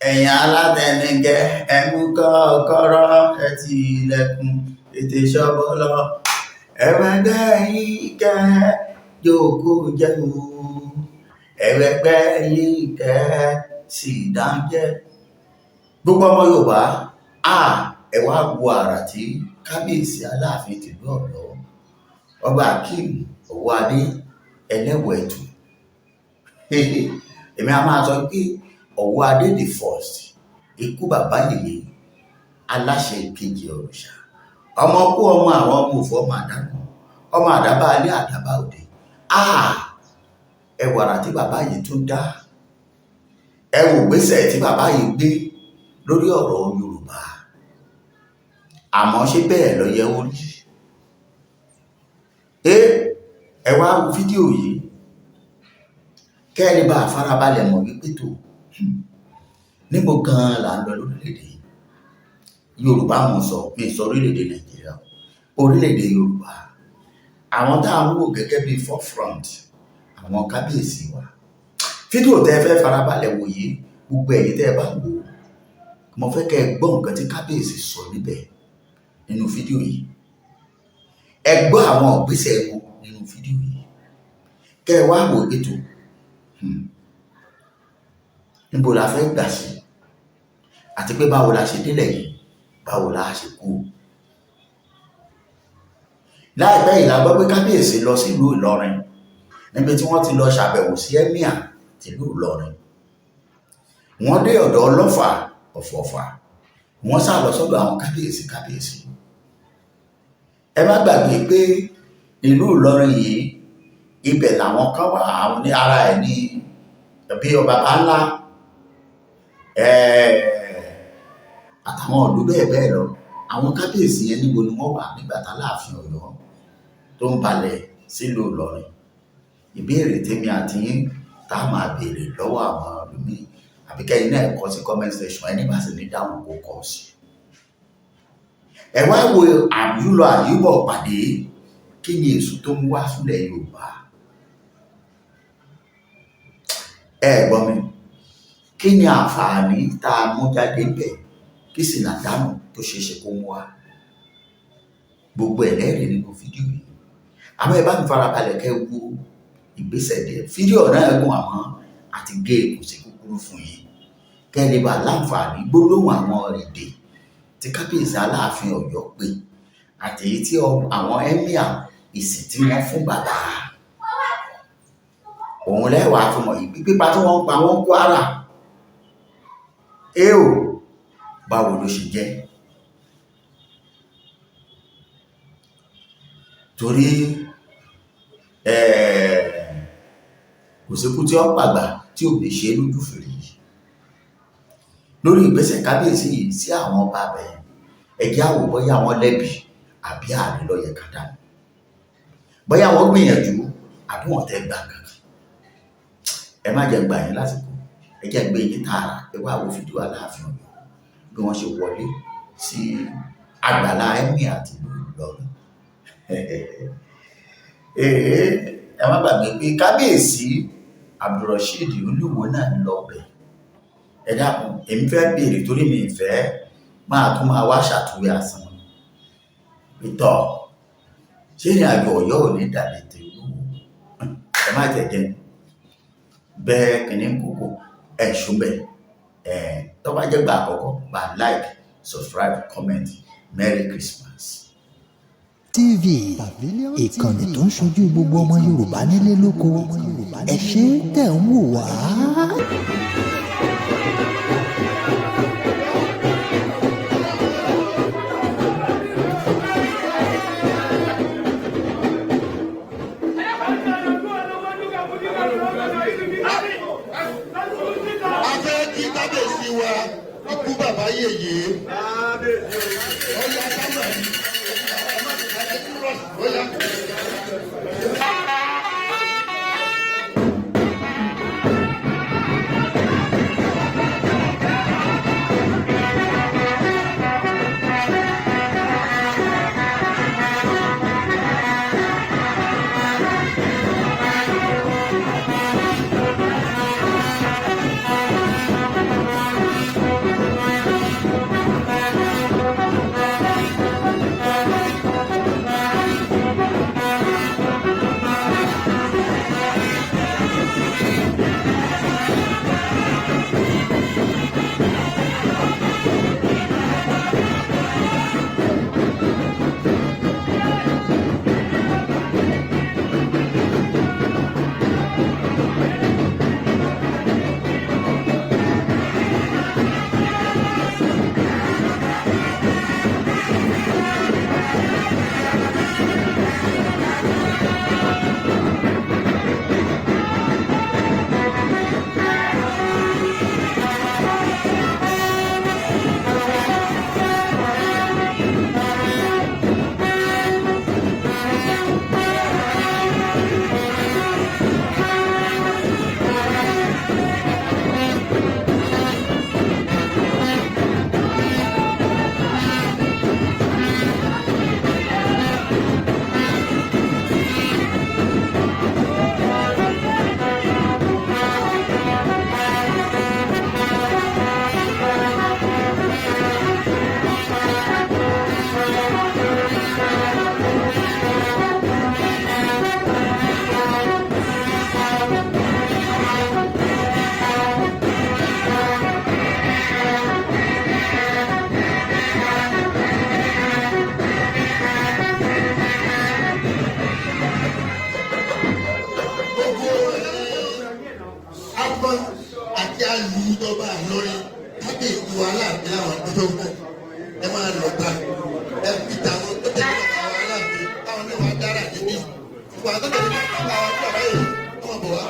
ẹ̀yin alátẹnujẹ ẹ mú kọ́kọ́rọ́ ẹ ti ilẹ̀kùn ètè ṣọ́bọ́lọ́ ẹ̀wẹ̀gbẹ́ yìí kẹ́ jókòó jẹ́ o ẹ̀wẹ̀gbẹ́ yìí kẹ́ sì dáńjẹ́. Gbogbo ọmọ Yorùbá ẹ wá wo àrà tí kábíyèsí Aláàfin tìlú Ọ̀yọ́ ọba Akeem Ọwọ́adé Ẹlẹ́wẹ̀ẹ́tù èmi a máa sọ pé Ọwọ́adé the first ikú bàbá yèyé aláṣẹ ìkejì òrìṣà ọmọ kú ọmọ àwọn ọmọ òfò ọmọ àdánù ọmọ àdábá alẹ́ àdábá òde ẹ wàrà tí bàbá yìí tún dá ẹ wò gbèsè tí bàbá yìí gbé lórí ọ̀rọ̀ Yorùbá àmọ́ ṣé bẹ́ẹ̀ ló yẹ ó rí ẹ wá wo fídíò yìí kẹ́ẹ̀lì bá farabalẹ̀ mọ̀ wípé tó níbo gan-an là ń lọ lórílẹ̀‐èdè Yorùbá mọ̀ sọ pé sọ orílẹ̀‐èdè Nàìjíríà orílẹ̀‐èdè Yorùbá àwọn tá à ń wò gẹ́gẹ́ bí forefront àwọn kábíyèsí wa fídíò tẹ́ fẹ́ farabalẹ̀ wò yìí gbogbo ẹ̀yin tẹ́ ẹ bá wò mo fẹ́ kẹ́ ẹ gbọ́ nǹkan tí kábíyèsí sọ níbẹ̀ nínú fídíò yìí ẹ gbọ́ àwọn ìgbésẹ̀ wọn nínú fídíò yìí kẹ́ ẹ wá wò ètò níbo la fẹ́ gbà sí àti pé báwo la ṣe délẹ̀ yìí báwo la ṣe kú. Láìpẹ́ yìí la gbọ́ pé kábíyèsí lọ sílùú Ìlọrin níbi tí wọ́n ti lọ ṣàbẹ̀wò sí ẹ́míà tìlú Ìlọrin wọ́n dé ọ̀dọ̀ Ọlọ́fà Ọ̀fọ̀fà wọ́n sá lọ sọ́dọ̀ àwọn kábíyèsí ẹ má gbàgbé pé ìlú Ìlọrin yìí ibẹ̀ làwọn kan wà àwọn ní ara ẹ̀ ní bí ọba bá ńlá àtàwọn ìlú bẹ́ẹ̀ bẹ́ẹ̀ lọ àwọn kábíyèsí yẹn níbo ni wọ́n wà nígbà tá Aláàfin Ọ̀yọ́ tó ń balẹ̀ sílùú Ìlọrin. Ìbéèrè tèmi àti yín tá a máa béèrè lọ́wọ́ àwọn ọ̀dùnmí àbí kẹ́yìn náà kọ sí comment section ẹni bá sì ní dáhùn kó kọ sí. ẹ wá wo àyúlọ àyúbọ̀ pàdé kí ni èso tó ń wá sílẹ̀ Yorùbá. ẹ gbọ́ mi kí ni àǹfààní tá a mú jáde bẹ̀ kí sì làdánù tó ṣeé ṣe kó mú wa gbogbo ẹ̀ lẹ́rìí nínú fídíò yìí àmọ́ ẹ bá mi farabalẹ̀ kẹ́ wo ìgbésẹ̀ díẹ̀ fídíò náà gùn àmọ́ àti gé kò sí kúkúrú fún yín kẹ́ ẹ lè bá láǹfààní gbólóhùn àwọn èdè tí kábíyèsí Aláàfin Ọ̀yọ́ pé àti èyí tí àwọn ẹ́míà ìsìn tí wọ́n fún bàbá òun lẹ́wàá fún mọ̀ yìí pípa tí wọ́n ń pa wọ́n Kwara báwo ló ṣe jẹ́ torí kò síkú tí ó pàgbà tí ò lè ṣe lójú fèrè yìí lórí ìgbésẹ̀ kábíyèsí yìí sí àwọn ọba abẹ́ ẹjẹ́ àwò bóyá wọ́n lẹ́bi àbí ààrẹ ló yẹ ká dànù bóyá wọ́n gbìyànjú àbí wọ́n tẹ́ gbà kankan ẹ má jẹ́ gbà yín lásìkò ẹ jẹ́ gbé yín tààrà ẹ wá wo fídíò Aláàfin Ọ̀yọ́ bí wọ́n ṣe wọlé sí àgbàlá ẹ́míà àti ìlú Ìlọrin ẹ má gbàgbé pé kábíyèsí Abdulrasheed Olúwo náà ń lọ bẹ̀ ẹ dákun èmi fẹ́ béèrè torí mi ìfẹ́ máa tún máa wá ṣàtúwé àsán ìtọ̀ ṣé ìrìn àjò Ọ̀yọ́ ò ní dàbí ti Olúwo ẹ má jẹjẹ bẹ́ẹ̀ kìíní kókó ẹ̀ ṣùgbẹ́ tó bá jẹ́ gbà àkọ́kọ́ bá like subscribe comment Merry Christmas. TV ìkànnì tó ń ṣojú gbogbo ọmọ Yorùbá nílé lóko ẹ ṣé tẹ̀ ń wò wá. Ikú bàbá yèyé. pé ìlú Aláàfin àwọn ọdún tó kù ẹ máa lọ ta ẹ fi tàwọn tó tẹ̀lé àwọn Aláàfin táwọn náà wá dára níbí ìwà tó tẹ̀lé àwọn bàbá yìí wọ́n bọ̀ wá.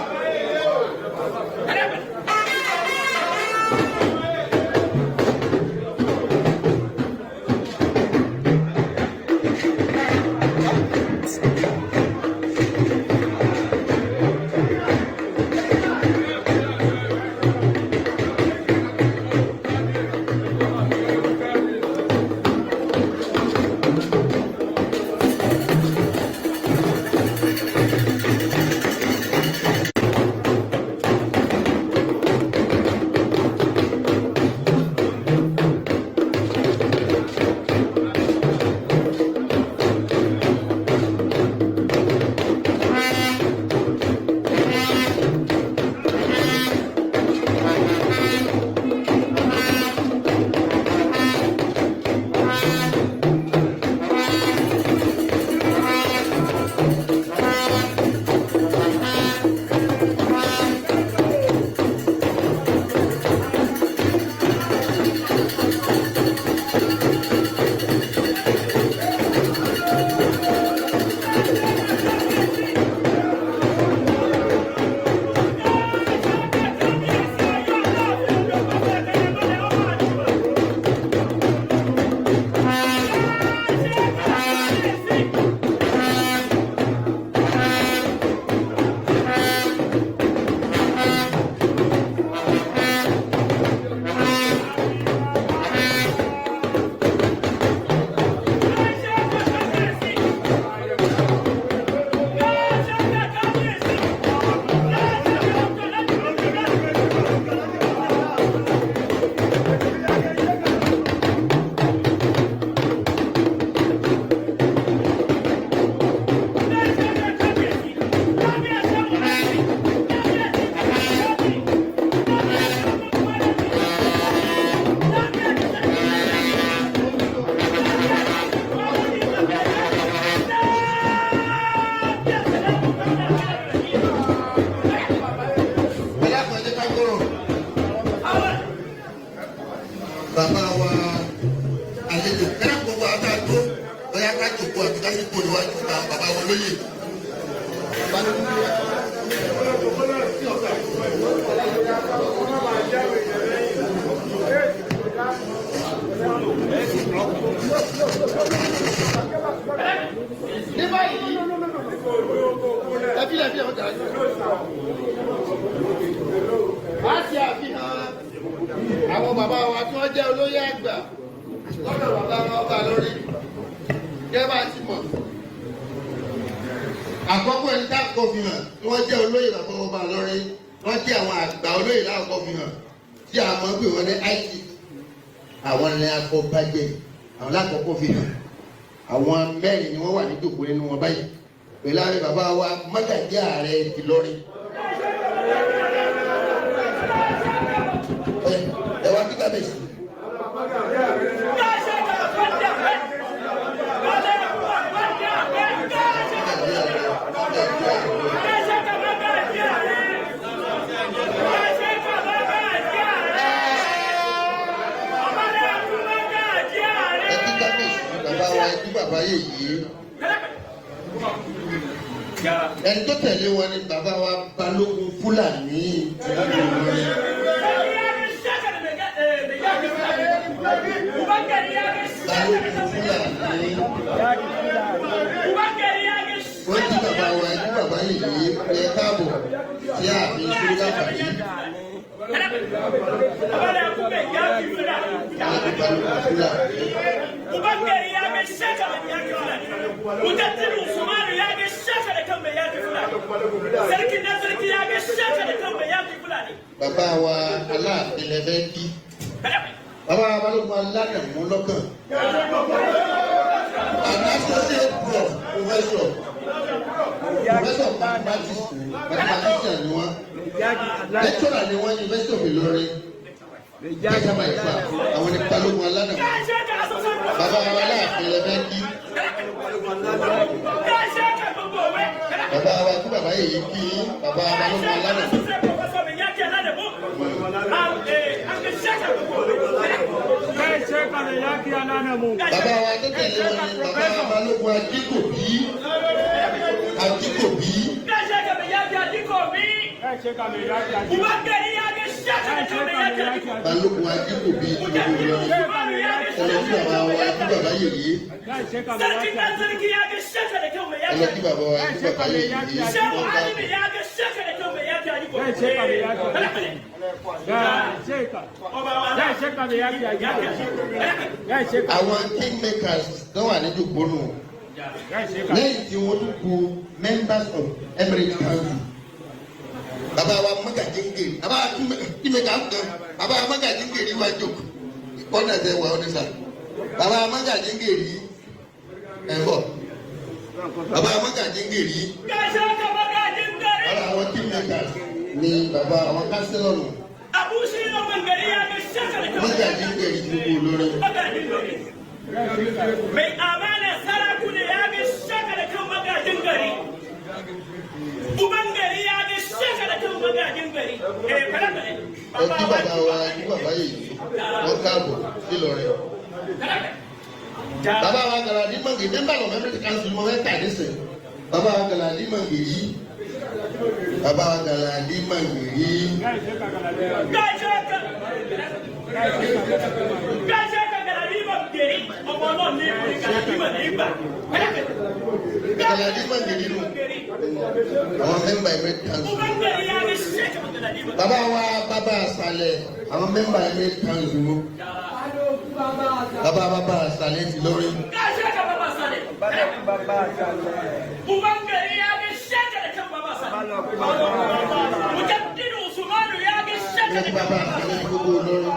Bàbá wa àlejò kẹ́rẹ́ gbogbo àtàdó bóyá ká jòkó àti ká yípo níwájú bàbá wa lóye. Ní báyìí, ẹbí ọ̀dà á ti àfihàn àwọn bàbá wa tí wọ́n jẹ́ olóyè àgbà lọ́dọ̀ bàbá wọn ọba lórí gẹ́gẹ́ bá ti mọ̀. Àkọ́kọ́ ẹni tá a kọ́ fi hàn tí wọ́n jẹ́ olóyè bàbá wọn ọba lórí wọ́n jẹ́ àwọn àgbà olóyè láàkọ́ fi hàn tí a mọ̀ pé wọ́n ní IT àwọn ní akọ́bàjẹ́ àwọn lákọ̀ọ́kọ́ fi hàn. Àwọn mẹ́rin ni wọ́n wà ní ìjókòó nínú wọn báyìí pẹ̀lú àwọn bàbá wa Mágàjí Ààrẹ Ìlọrin. Ẹ wá kíkà bẹ̀ sí. Bàbá yèyí ẹni tó tẹ̀lé wọn ni bàbá wa Balógun Fúlàní wọ́n ti bàbá wa ẹni bàbá yèyí ẹ káàbọ̀ sí àmì ìṣúná pàdé. Bàbá wa Aláàfin lẹ́fẹ́ kí. Bàbá wa Balógun aládàmú lọ́kàn. Àdásọ́sẹ́ pọ̀ professor mathematician ni wọ́n. Lecturer ni wọ́n University of Ìlọrin. Ìjọba ìfà àwọn ní Balógun aládàmú. Bàbá wa Aláàfin lẹ́fẹ́ kí. Bàbá wa kí bàbá yèyí kí bàbá Balógun aládàmú. bàbá wa tó tẹ̀lé wọn ni bàbá Balógun Ajíkòbí. Balógun Ajíkòbí tó gbogbo lọ ẹlọ́kí bàbá wa kí bàbá yèyé ẹlọ́kí bàbá wa kí bàbá yèyé àwọn kingmakers tó wà ní dùgbònú lẹ́yìn tí wọ́n tún kú members of Emirate Council. Bàbá wa Mọ́gàjíǹgèrè bàbá wa kingmaker kan bàbá wa Mọ́gàjíǹgèrè wá jókòó kọ́nà ẹ̀sẹ̀ wà ọ́ nísà bàbá wa Mọ́gàjíǹgèrè ẹ̀ bọ̀ bàbá wa Mọ́gàjíǹgèrè ara àwọn kingmakers ni bàbá àwọn kánsílọ̀nù Mọ́gàjíǹgèrè gbogbo olórí. Mai amana sarakuna ya ga shaka da kan magajin gari. Uban gari ya ga shaka da kan magajin gari. Kí bàbá wa kí bàbá yìí wọ́n káàbọ̀ sí Ìlọrin. Bàbá wa Gàlàdí Mọ̀ngèrè ní bàbá Emirate Council mo fẹ́ kàdé sẹ̀. Bàbá wa Gàlàdí Mọ̀ngèrè. Bàbá wa Gàlàdí Mọ̀ngèrè. Gàlàdí Mọ̀ngèrè nù. Àwọn mẹ́mbà Emirate Council. Bàbá wa bàbá àṣàlẹ̀ àwọn mẹ́mbà Emirate Council nù. Bàbá àṣàlẹ̀ ti lórí. Lẹ́yìn bàbá àṣàlẹ̀ gbogbo lórí.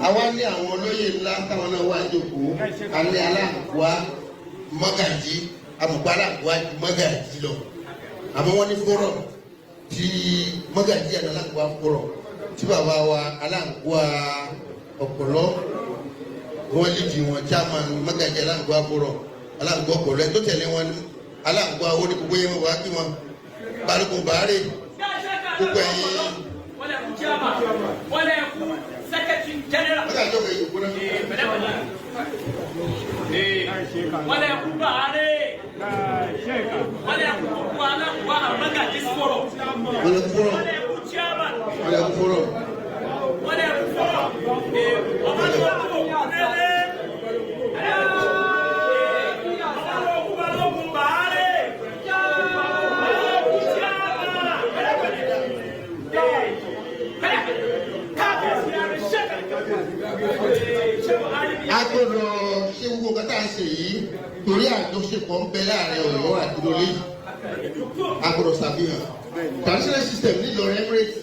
Àwa ní àwọn olóyè ńlá táwọn náà wà jókòó alẹ́ aláǹkúá Mọ́gàjí amùgbá aláǹkúá Mọ́gàjí lọ àmọ́ wọ́n ní fọ́rọ̀ tí Mọ́gàjí àti aláǹkúá fọ́rọ̀ tí bàbá wa aláǹkúá Ọ̀pọ̀lọ́ wọ́n lè di wọn chairman Mọ́gàjí aláǹkúá fọ́rọ̀ aláǹkúá Ọ̀pọ̀lọ́ ẹ̀ tó tẹ̀lé wọn aláǹkúá owó ní gbogbo yẹn wọ́n wá kí wọn Balógun Bàárẹ̀ gbogbo ẹ̀yìn. Wale kubare, wale kuwana wana Mọ́gàjí sọ̀rọ̀, wale kuchama, wale kuforo, agbọ́dọ̀ ṣé gbogbo nǹkan tá à ń ṣe yìí torí àjọṣepọ̀ ń bẹ láàrin Ọ̀yọ́ àti Ìlọrin agbọ́dọ̀ ṣàfihàn traditional system nílọrin Emirate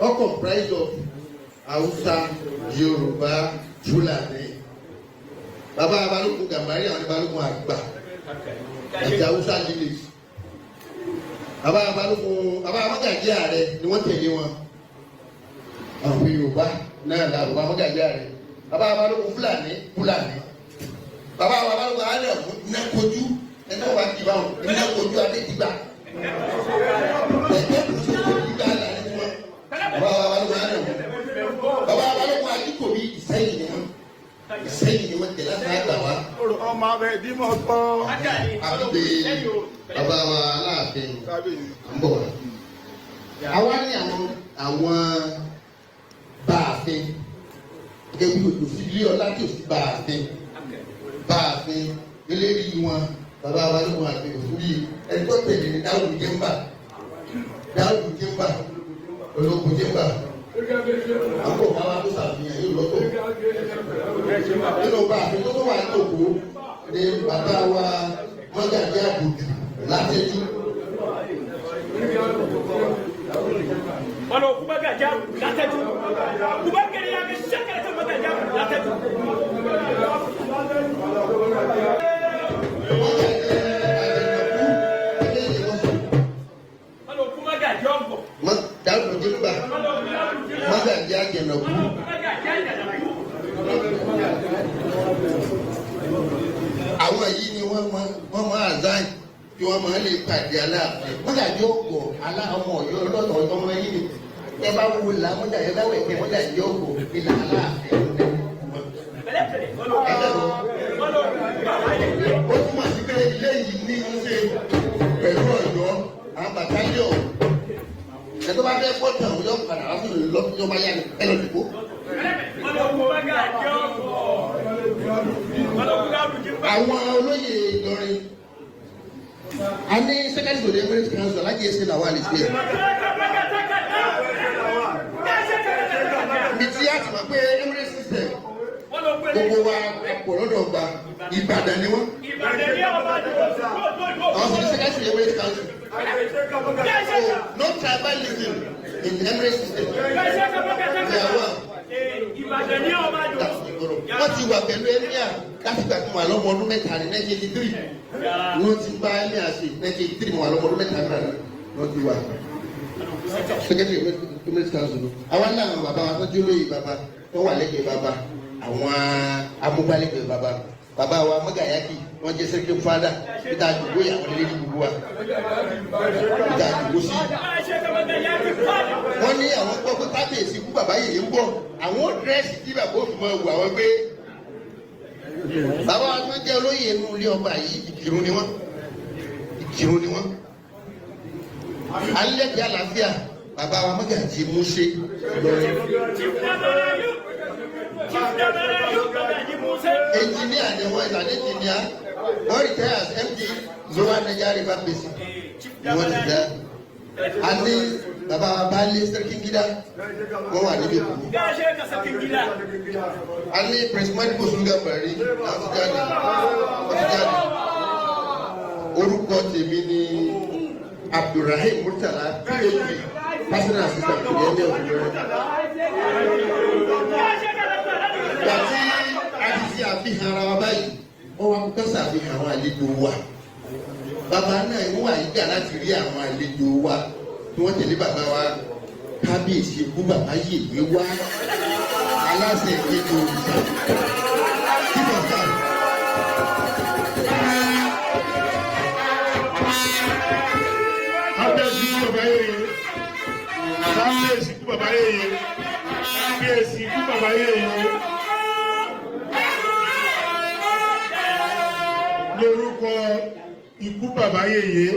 all comprised of Hausa, Yorùbá, Fúlàní. Bàbá Balógun Gàmbàrí àwọn ní Balógun àgbà àti Hausa village. Bàbá Mọ́gàjí ààrẹ ni wọ́n tẹ̀lé wọn. Àwọn Yorùbá náà la bàbá Mọ́gàjí ààrẹ. Bàbá Balógun Fúlàní. Bàbá Balógun ààrẹ ọ̀hún iná kojú ẹni wọ́n bá ti bá wọn iná kojú adé ti gbà. Ẹgbẹ́ kò sí ìgbà àlàyé tí wọ́n. Bàbá Balógun ààrẹ ọ̀hún. Bàbá Balógun Ajíkòbí Ìsẹ́yìn ni wọ́n. Ìsẹ́yìn ni wọ́n tẹ̀lé láti àgbà wá. Ọmọ abẹ ìdímọ̀ gbọ́. Àbígbé bàbá wa Aláàfin ń bọ̀ wá. Àwa ní àwọn báàfin gẹ́gẹ́ bí òsì ilé ọlá tí òsì báàfin eléyìí wọn bàbá wa ló wọn àti òsì ẹni tó tẹ̀lé ní Dáúdù Jẹ́mbà ológun Jẹ́mbà àpò bàbá tó ṣàfihàn yóò lọ́tọ̀ nínú báàfin tó wà ní òkú ní bàbá wa Mọ́gàjí Àbùdù Látẹ́jú. Wala Mọ́gàjí Àbùdù Látẹ́jú. Kubakari ya ga shakka da Mọ́gàjí Àbùdù Látẹ́jú. Wala Mọ́gàjí Ọ̀gbọ̀. Dáúdù Jẹ́mbà. mọ́gàjí àjẹnàkú. Àwọn yìí ni wọ́n máa àzáì tí wọ́n máa lè pàdé Aláàfin. Mọ́gàjí ògbò ọmọ Ọ̀yọ́ lọ́dọ̀ ọmọ yìí ni ẹ bá wo la mọ́gàjí láwọ̀ ẹ̀kẹ́ mọ́gàjí ògbò ìlà Aláàfin. Ó túmọ̀ sí pé ilé yìí ní í ṣe pẹ̀lú Ọ̀yọ́ àwọn bàtálíọ̀. Ẹ tó bá fẹ́ pọ̀ tán yọ padà wá fún ìlọ́pọ̀ bá yá ni ẹ lọ dìbò. Àwọn olóyè Ìlọrin a ní secretary to the Emirates Council alájẹ ẹsẹ làwọn àlè sílẹ̀. Ibi tí a ti mọ̀ pé Emirates system gbogbo wa pọ̀ lọ́dọ̀ gba Ìbàdàn ni wọ́n. Àwọn sì ní secretary to the Emirates Council. So no tribalism in the Emirates system. Wọ́n ti wà pẹ̀lú Emir láti gbà fún wa lọ́mọ ọdún mẹ́ta ní 1983. Wọ́n ti bá Emir ṣe 1983 wà lọ́mọ ọdún mẹ́ta náà wọ́n ti wà. Secretary Emirates Council. Àwọn náà bàbá wa tọ́jú olóyè bàbá tó wà lẹ́gbẹ̀ẹ́ bàbá àwọn amúgbálẹ́gbẹ̀ẹ́ bàbá. Bàbá wa Mọ́gàyákì wọ́n jẹ́ secretary father Peter àdúgbò àwọn ilé ní gbogbo wa. Peter àdúgbò sí. Wọ́n ní àwọn gbọ́ pé kábíyèsí kú bàbá yèyé ń bọ̀. Àwọn dírẹ́sì tí bàbá òfin máa wù àwọn gbé. Bàbá wa tó jẹ́ olóyè inú ilé ọba yìí Ìkìrun ni wọ́n. Ìkìrun ni wọ́n. Alẹ́ di àlàáfíà bàbá wa Mọ́gàjí Múṣe lọ́rẹ́. Engineer ni wọ́n ìlànà engineer wọ́n retire as MD Zowa Nigeria River Basin ni wọ́n ti dá. A ní bàbá wa Baálé Sẹ́ríkí Gídá wọ́n wà níbi òkú. A ní President Bosunga Bari láti jáde. Orúkọ tèmi ni Abdulrahim Murtala PhD personal assistant to the Emir of Ilorin. Gbàtí a ti ṣe àfihàn ara wa báyìí, wọ́n wá kó ṣàfihàn àwọn àlejò wa. Bàbá náà wọ́n wà yíjà láti rí àwọn àlejò wa tí wọ́n tẹ̀lé bàbá wa kábíyèsí ikú bàbá yèyé wá aláṣẹ ìgbẹ́jọ òrìṣà. Kábíyèsí ikú bàbá yèyé. Kábíyèsí ikú bàbá yèyé. Kábíyèsí ikú bàbá yèyé. Lórúkọ ikú bàbá yèyé.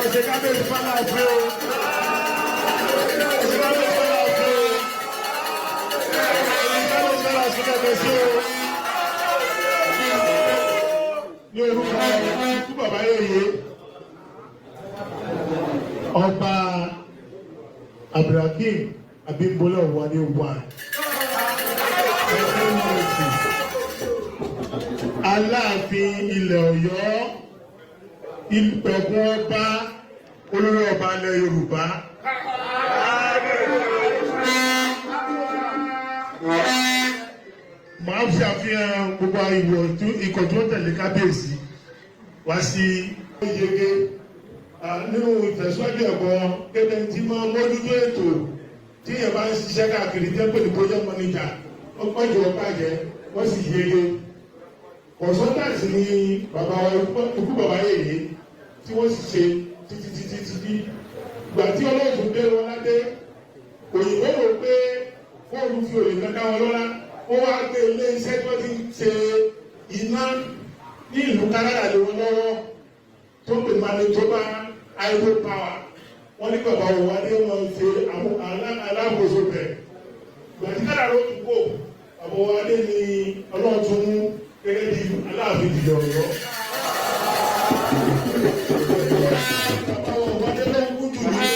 Ẹsẹ̀ kábíyèsí fálá ọ̀fẹ́ o. Ẹsẹ̀ kábíyèsí fálá ọ̀fẹ́ o. Ẹsẹ̀ kábíyèsí fálá ọ̀fẹ́ o. Lórúkọ ikú bàbá yèyé. Ọba Abdulhakeem Abímbọ́lá Ọ̀wálé wà. Aláàfin ilẹ̀ Ọ̀yọ́ ìpẹ̀kun ọba olórí ọba ilẹ̀ Yorùbá. Màá fi àfihàn gbogbo ikọ̀ tó tẹ̀lé kábíyèsí wá sí yege nínú ìtẹ̀síwájú ẹ̀kọ́ kéde tí máa mójútó ètò tí yẹn bá ń ṣiṣẹ́ káàkiri jẹ́ pé ní project manager ó pọ̀jù ọ̀pá jẹ́ wọ́n sì yege. Consultants ni bàbá wa ikú bàbá yèyé tí wọ́n sì ṣe títí gbà tí ọlọ́ọ̀tún dé wọn ládé òyìnbó rò pé fóònù fi òye kankan wọn lọ́la ó wá gbé ilé iṣẹ́ tí wọ́n ti ṣe iná ní ìlú Canada lé wọn lọ́wọ́ tó pè Manitoba hydro power wọ́n ní bàbá wọn wá dé wọn ṣe alákòóso bẹ̀ gbà tí Canada ló tún kó bàbá wọn wá dé ní ọlọ́ọ̀tún mú gẹ́gẹ́ bí Aláàfin ìdílé Ọ̀yọ́. Bàbá wọn wá dé lọ́wọ́ kú jù ní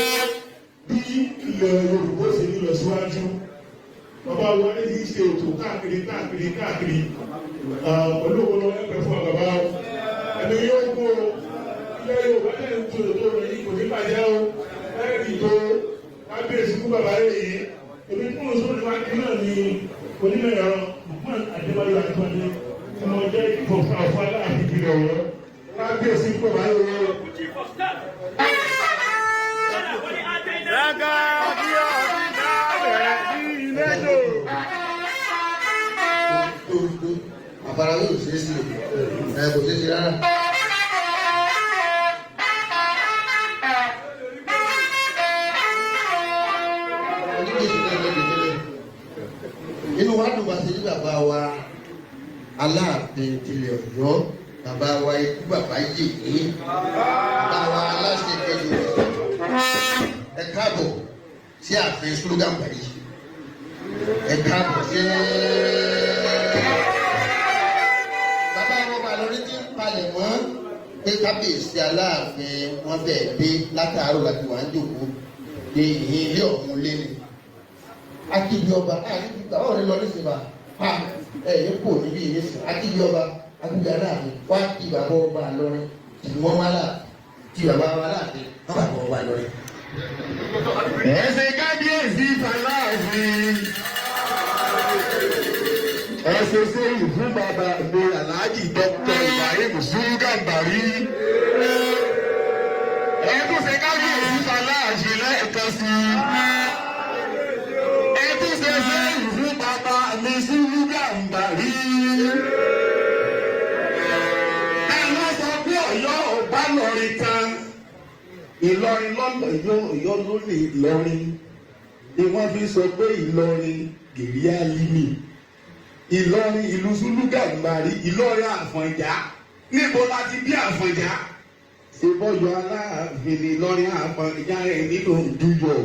bí ilẹ̀ Yorùbá ṣe ní lọ síwájú. Bàbá wọn wá dé ṣe ètò káàkiri pẹ̀lú òun lọ ẹgbẹ́ fún bàbá wọn. Ẹni yóò kú o, ilẹ̀ Yorùbá lẹ́yìn tó ètò rẹ̀ yìí kò ní bàjẹ́ o. Lẹ́yìn ìtò kábíyèsí kú bàbá rẹ̀ yìí. Èmi fún òṣèlú níwájú náà ni onímọ̀ ẹ̀rọ Lukman Adébáyọ̀ Adébáyọ̀. Ọmọ jẹ́ ìfọ̀fà Aláàfin ìdílé Ọ̀yọ́. Kábíyèsí kú bàbá rẹ̀ yìí. àfarawé ò ṣeé sí kò ṣeé sí rárá. inú wa dùn bá ṣe ní bàbá wa Aláàfin tilẹ̀ Ọ̀yọ́ bàbá wa ikú bàbá yèyé bàbá wa aláṣẹ kejì ẹ káàbọ̀ sí ààfin Slogan Bari ẹ káàbọ̀ sí bàbá wọn bá lórí tí ń palẹ̀ mọ́ pé kábíyèsí Aláàfin wọn bẹ́ẹ̀ dé látàárọ̀ láti wà ń jòkó ní ìhìn ilé ọ̀hún lé ní akíbi ọba nígbà wọn lọ ní sinmi pa ẹyẹ kò níbi ìyẹsìn akíbi ọba akíbi Aláàfin wá kí bàbá ọba lọrin tí wọn wá láàfin tí bàbá wa láàfin wọn bàbá ọba lọrin. ẹsẹ̀ kábíyèsí Aláàfin ẹsẹ̀ sẹ́yìn fún bàbá mi Alhaji Dr. Ibrahim Slogan Bari ẹ̀ẹ́dùnsẹ̀ kábíyèsí Aláàfin lẹ́ẹ̀kan sí ẹ̀ẹ́dùnsẹ̀ sẹ́yìn fún bàbá mi Slogan Bari ẹ̀ẹ́dùn sọ pé Ọ̀yọ́ ọba lọ́rin kan Ìlọrin lọ́nà Ọ̀yọ́ ló ní Ìlọrin ni wọ́n fi sọ pé Ìlọrin gèrè alimi Ìlọrin ìlú Slogan Bari Ìlọrin Àfọ̀njá níbo la ti bí Àfọ̀njá ṣèbọ̀yọ̀ Aláàfin Ìlọrin Àfọ̀njá rẹ̀ nínú ìdúyọ̀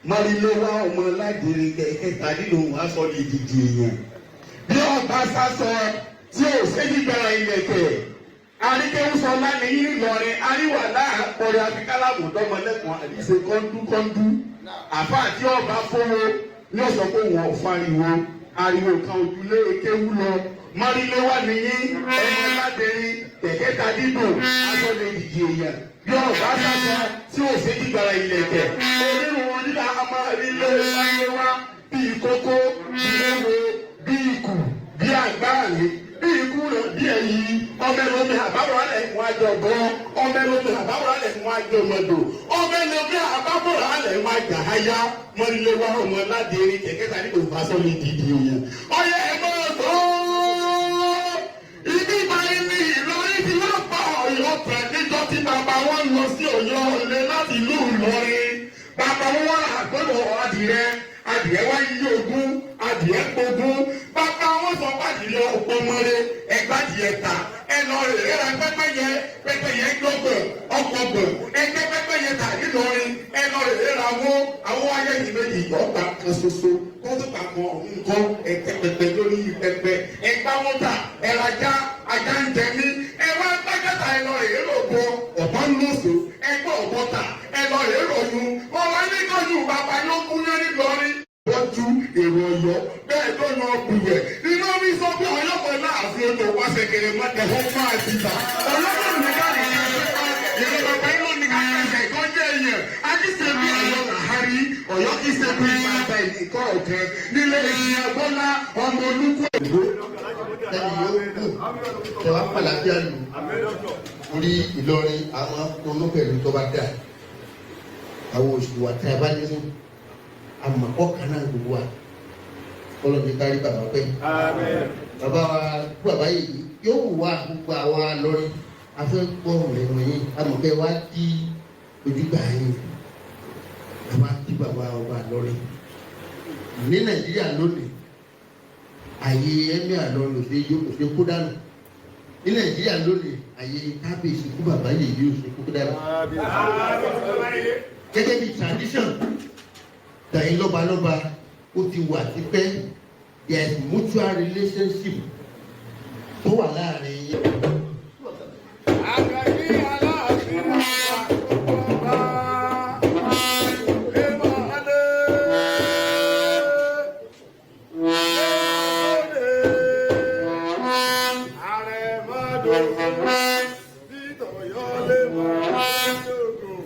mọ́rìnlélá ọmọ ládìrí kẹta nínú aṣọ ìdìdì èèyàn bí ọba sásọ tí ò séjìgbára ilẹ̀kẹ̀ àríkẹ́wùsọ lánàá yìí Ìlọrin àríwá láàpọ̀rẹ́ àfikálàmù dọ́mọlẹ́kùn àdìsẹ kọ́ńdúkọ́ńdú àfa àti ọba fowó ní ọ̀sọ̀ pé wọ́n fariwo ariwo kan ojúlé ekéwú lọ mọ́rìnléwá nìyí ọmọ ládìrí kẹ̀kẹ́ta dídùn aṣọ ìdìdì èèyàn bí ọba sásọ tí ò séjìgbára ilẹ̀kẹ̀ onírúurú nígbà amárílé wáyé wá bí kókó bí ewo bí ikù bí àgbáàlé bí ikú rẹ bí èyí ọmọ ẹlòmí àbáwọ̀ alẹ̀ fún àjọ bọ́ ọmọ ẹlòmí àbáwọ̀ alẹ̀ fún àjọ mọ́dọ̀ ọmọ ẹlòmí àbáwọ̀ alẹ̀ fún àjà háyá mọ́nílé wá ọmọ ládìrí kẹ̀kẹ́ tàbí kò bá sọ́mi dìdì yẹn. ọyẹ ẹgbẹ́ ọ̀tọ́ ibi ìbáyé ní Ìlọrin ti wá pa Ọ̀yọ́ pẹ̀ níjọ́ tí bàbá wọn lọ sí Ọ̀yọ́ ilé láti ìlú Ìlọrin bàbá wọn wá àgbẹ̀wò adìrẹ wá yí ogún adìrẹ gbógún bàbá wọn sọ pàdìrẹ ọpọmọlé ẹgbàdìrẹ ta ẹ lọ rẹ ra pẹ́pẹ́yẹ gbọgbẹ ọgbọgbẹ ẹgbẹ pẹ́pẹ́yẹ ta nílọrin ẹ lọ rẹ ra wọn àwọn ayẹyẹ méjì ọgbà kan ṣoṣo kó tó bá kan nǹkan ẹtẹ pẹpẹ lórí pẹpẹ ẹgbà wọn ta ẹrajà ajá ń jẹ mí ẹ wá gbàgàtà ẹ lọ rẹ lọbọ ọbọ ńlọsọ ẹgbẹ ọbọ ta ẹ lọ rẹ lọyún ọwọ nígbàjú bàbá yóò kú yẹn nílọrin wọ́n tú èrò Ọ̀yọ́ bẹ́ẹ̀ tó yan ọkùnrin nínú mi sọ pé Ọ̀yọ́ kan náà àfi ojú wa ṣẹ̀kẹ̀rẹ̀ má tẹ̀ fún máa ti ta ọlọ́dún ní ká ní ìrìn bàbá inú ní ká kẹsẹ̀ kọ́ jẹ́ èèyàn akíṣe bí Ọ̀yọ́ làhárí Ọ̀yọ́ kí ṣe bí bàbá ìdíkọ́ ọ̀kẹ́ nílé ìyá Bọ́lá ọmọ olúkú. ẹni yóò kú ẹ wá pàlàbíà lù orí Ìlọrin àwọn olókèlú tó bá dà àwọn òṣùwò àti abájẹ́sìn àmọ̀kọ́ kan náà gbogbo wa ọlọ́dún kárí bàbá pẹ́ bàbá wa kú bàbá yìí yóò wá gbogbo àwa lọ́rin afẹ́gbọ́n rẹ̀ wọ̀nyí amọ̀kẹ́ wa di ojúgbà yìí bàbá tí bàbá ọba lọ́rin ní Nàìjíríà lónìí àyè ẹ̀mí àlọ́rin òde yóò kò ṣe kó dànù ní Nàìjíríà lónìí àyè kábíyèsí kú bàbá yìí yóò ṣe kó dànù gẹ́gẹ́ bí tradition tàyín lọ́balọ́ba ó ti wà tipẹ́ there is mutual relationship tó wà láàrin yín. Àkàndé Aláàfin ọba Èmọ̀lé Àrẹ̀mọ́dọ̀ Bítọ̀yọ́ lè mọ̀ ọ́dọ̀gùn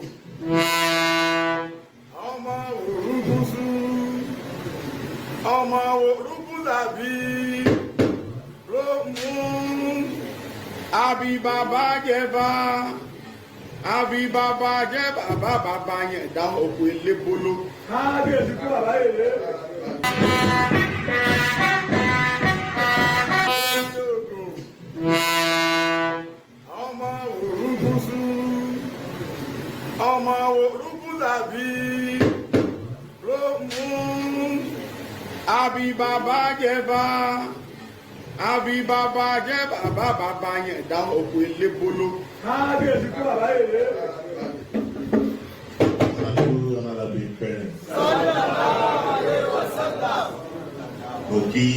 ọmọ Òrùgúsù ọmọ Òrùbùlàbí Rómù àbí bàbá jẹba àbí bàbá jẹ bàbá bàbá yẹn dá òkú ilé bolo. kábíyèsí kú bàbá yìí lé. àbí romu àbí bàbá jẹba àbí bàbá jẹ bàbá bàbá yẹn dá òkú elébóló. kábíyèsí kú bàbá yèyé. Òkì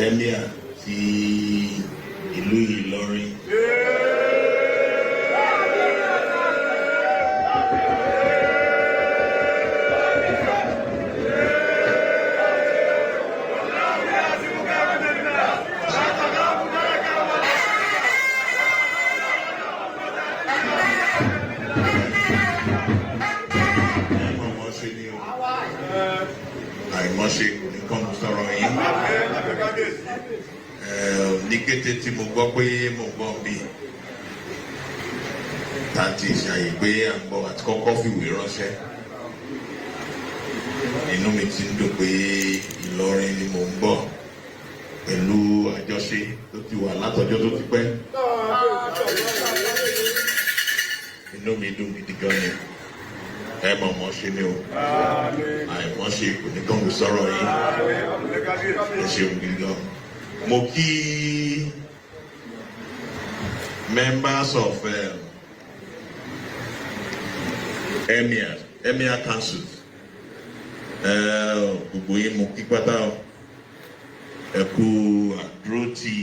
Emir ti ìlú Ìlọrin. Àìmọ́ṣe kò ní kàn mú sọ̀rọ̀ yín. Ní kété tí mo gbọ́ pé mo gbọ́ bí tàǹtì ṣàyè pé à ń bọ̀ àti kọ́kọ́ fìwé ránṣẹ́. Inú mi ti ń dùn pé Ìlọrin ni mo ń bọ̀ pẹ̀lú àjọṣe tó ti wà látọjọ́ tó ti pẹ́. Inú mi dùn gidi gan ni. Ẹ mọ̀ mọ́ ṣe ni o, àìmọ́ ṣe kò ní kàn mí sọ̀rọ̀ yín, ẹ ṣeun gidi gan. Mo kí members of Emir Council, gbogbo yín mo kí pátá o, ẹ kú àdúró tí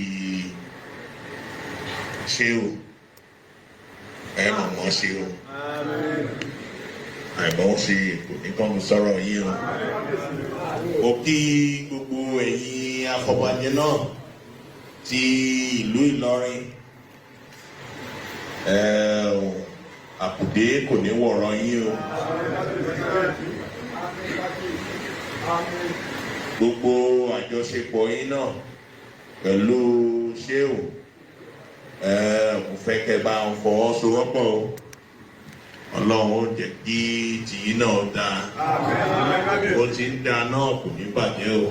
ṣe o, ẹ mọ̀ mọ́ ṣe o. Àìmọ́ ṣe kò ní kàn mí sọ̀rọ̀ yín o. Mo kí gbogbo ẹ̀yin afọbajẹ náà ti ìlú Ìlọrin. Àkùdé kò ní wọ̀rọ̀ yín o. Gbogbo àjọṣepọ̀ yín náà pẹ̀lú ṣéò mo fẹ́ kẹ́ bá ń fọwọ́sowọ́pọ̀ o. Ọlọ́run ó jẹ́ kí tìyín náà dáa. Ó ti ń dáa náà kò ní bàjẹ́ o.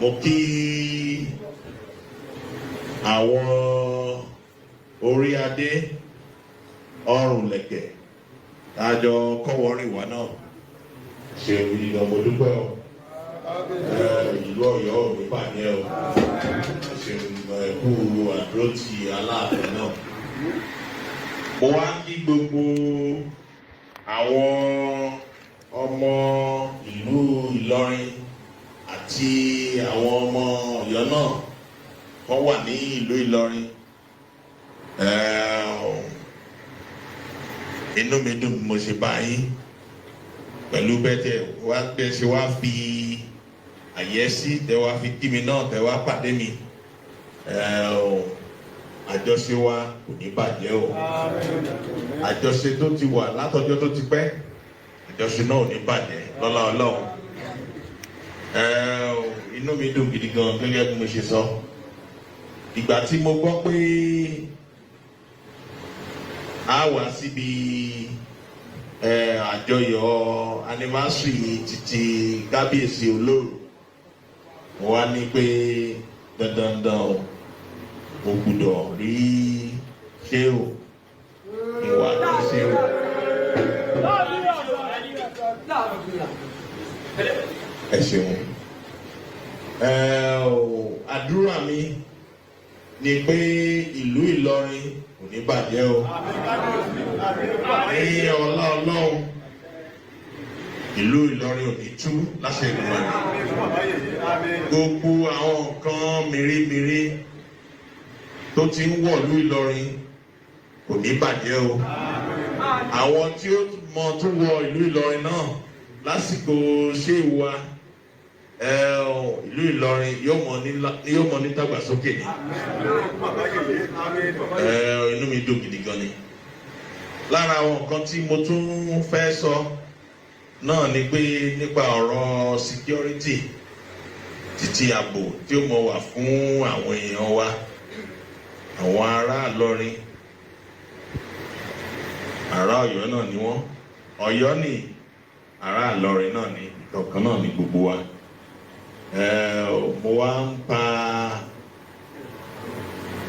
Mo kí àwọn orí adé ọrùn lẹ̀kẹ̀ tájọ kọ́wọ́rìn wá náà ṣe ìyọ̀mọ̀ dúpẹ́ o. Ìlú Ọ̀yọ́ ò ní bàjẹ́ o. Ṣe ẹ̀kú àdúró ti Aláàfin náà. Mo wá kí gbogbo àwọn ọmọ ìlú Ìlọrin àti àwọn ọmọ Ọ̀yọ́ náà wọ́n wà ní ìlú Ìlọrin. Inú mi dùn bí mo ṣe bá yín pẹ̀lú bẹ́tẹ̀ wá bẹ́ẹ̀ ṣe wá fi àyẹ́sí tẹ́ wá fi kí mi náà tẹ́ wá pàdé mi. Àjọṣe wa kò ní bàjẹ́ o. Àjọṣe tó ti wà látọjọ́ tó ti pẹ́, àjọṣe náà ò ní bàjẹ́ lọ́lá Ọlọ́run. Inú mi dùn gidi gan gẹ́gẹ́ bí mo ṣe sọ. Ìgbà tí mo gbọ́ pé a wá síbi àjọyọ̀ anniversary títí kábíyèsí olóòrò, mo wá ní pé dandan o. Mo gbọ́dọ̀ rí ṣéò ìwà ní ṣéò. Ẹ ṣeun. Àdúrà mi ni pé ìlú Ìlọrin kò ní bàjẹ́ o. Ní ọlá Ọlọ́run, ìlú Ìlọrin ò ní tú láṣẹ Èdùmàrè. Gbogbo àwọn nǹkan mèremère tó ti ń wọ̀lú Ìlọrin kò ní bàjẹ́ o. Àwọn tí ó mọ tó wọ ìlú Ìlọrin náà lásìkò ṣé ìwà ìlú Ìlọrin yóò mọ ní dàgbàsókè ni. Inú mi dùn gidi gan ni. Lára àwọn nǹkan tí mo tún fẹ́ sọ náà ni pé nípa ọ̀rọ̀ security títí ààbò tí ó mọ wà fún àwọn èèyàn wa, àwọn ará Ìlọrin, ará Ọ̀yọ́ náà ni wọ́n. Ọ̀yọ́ ni ará Ìlọrin náà ni ìkọ̀ọ̀kan náà ni gbogbo wa. Mo wá ń pa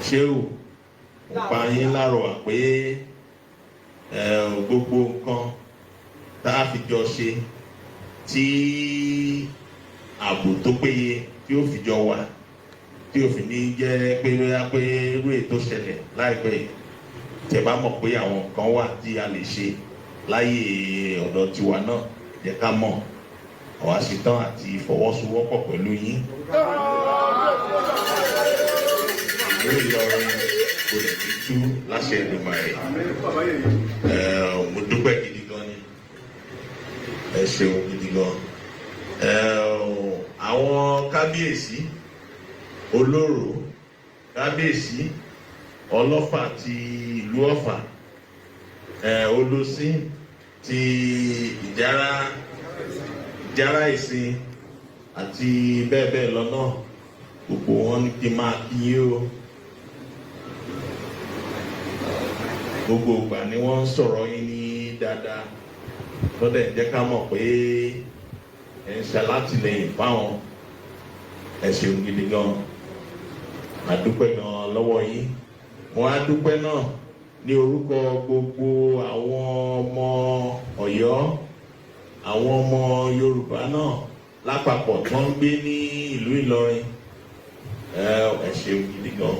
ṣéwù, mo pa yín lárọ̀wà pé gbogbo nǹkan tá a fi jọ ṣe tí ààbò tó péye tí ó fi jọ wà tí ó fi ní jẹ́ pé irú ètò ṣẹlẹ̀ láìpẹ́ tẹ́ bá mọ̀ pé àwọn nǹkan wà tí a lè ṣe láyé ọ̀dọ̀ tiwa náà jẹ́ ká mọ̀ àwa ṣetán àti ìfọwọ́sowọ́pọ̀ pẹ̀lú yín. Ìlú Ìlọrin kò lè fi tú láṣẹ Èdùmàrè. Mo dúpẹ́ gidi gan ni, ẹ ṣeun gidi gan. Àwọn kábíyèsí olóró, kábíyèsí ọlọ́fà ti ìlú Ọ̀fà, olósìn ti ìjára ìsìn àti bẹ́ẹ̀ bẹ́ẹ̀ lọ́nà, gbogbo wọn ní kí n máa kí yín o. Gbogbo ìgbà ni wọ́n ń sọ̀rọ̀ yín ní dáadáa lọ́dẹ̀ jẹ́ ká mọ̀ pé ẹ̀ ń ṣalátìlẹ́yìn fáwọn. Ẹ ṣeun gidi gan, a dúpẹ́ gan lọ́wọ́ yín. Wọ́n á dúpẹ́ náà ní orúkọ gbogbo àwọn ọmọ Ọ̀yọ́, àwọn ọmọ Yorùbá náà lápapọ̀ tó ń gbé ní ìlú Ìlọrin. Ẹ ṣeun gidi gan,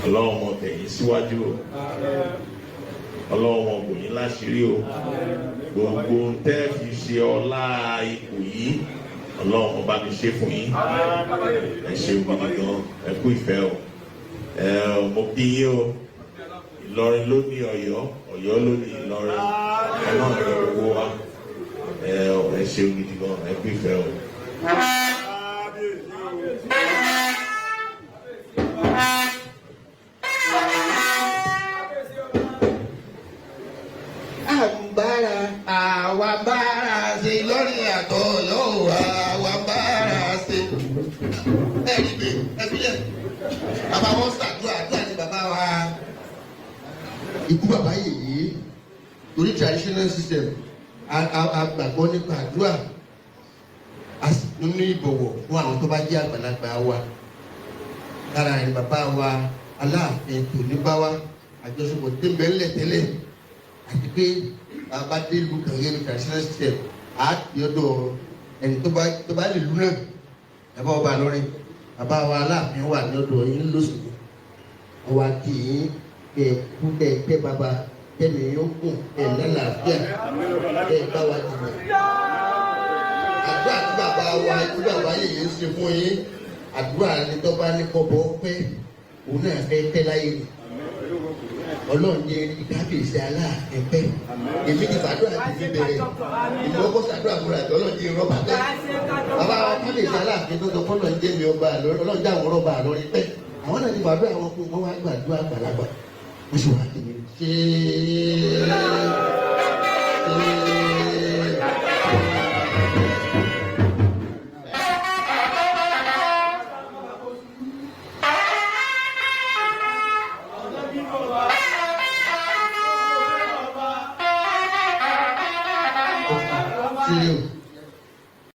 Ọlọ́run mọ tẹ̀yìn síwájú o, Ọlọ́run mọ bò yín láṣìírí o, gbogbo tẹ́ fi ṣe ọlá ipò yìí Ọlọ́run ọba mi ṣe fún yín. Ẹ ṣeun gidi gan, ẹ kú ìfẹ́ o. Mo kí yín o, Ìlọrin ló ní Ọ̀yọ́, Ọ̀yọ́ ló ní Ìlọrin, Ọlọ́run ló gbogbo wa. Ẹ ṣeun gidi gan, ẹ kú ìfẹ́ o. Àwa bára ṣe lórí àtọ̀ yóò àwa bára ṣe. Ẹ̀rí pé ẹbílẹ̀ bàbá wọn ṣàdúrà àdúrà ní bàbá wa. Ikú bàbá yèyé torí traditional system àgbàgbọ́ nípa àdúrà nínú ìbọ̀wọ̀ fún àwọn tó bá jẹ́ àgbàlagbà wa. Lára ẹni bàbá wa Aláàfin Tòníbáwá àjọṣepọ̀ tó ń bẹ ńlẹ̀ tẹ́lẹ̀ àti pé bàbá dé ìlú kan yẹn ní traditional system á ti ọ̀dọ̀ ẹni tó bá lè lú náà bàbá ọba lọrin bàbá wa Aláàfin wà ní ọ̀dọ̀ yín lóṣù ọwọ́ àti yín kẹ kú kẹ bàbá kẹmi yóò kún kẹ lálàáfíà kẹ bá wa jìnnà. Àdúrà tí bàbá wa tí bàbá yèyé ń ṣe fún yín àdúrà ni tó bá ní kọ́bọ̀ pẹ́ òun náà fẹ́ tẹ́ láyé ni. Ọlọ́run jẹ́ ìkábíyèsí Aláàfin pẹ́. Èmi ti fàdúrà ti fi bẹ̀rẹ̀ ìmọ̀ọ́kọ́ sàdúrà fúnra ẹ̀ Ọlọ́run jẹ́ rọ́bà pẹ́. Bàbá wa kábíyèsí Aláàfin tó sọ fọ́nà ń jẹ́ mi ọba àlọ́rin Ọlọ́run jẹ́ àwọn rọ́bà àlọ́rin pẹ́. Àwọn náà ti fàdúrà wọn fún wọn wá gbàdúrà àgbàlagbà. Mo sì wá kí ni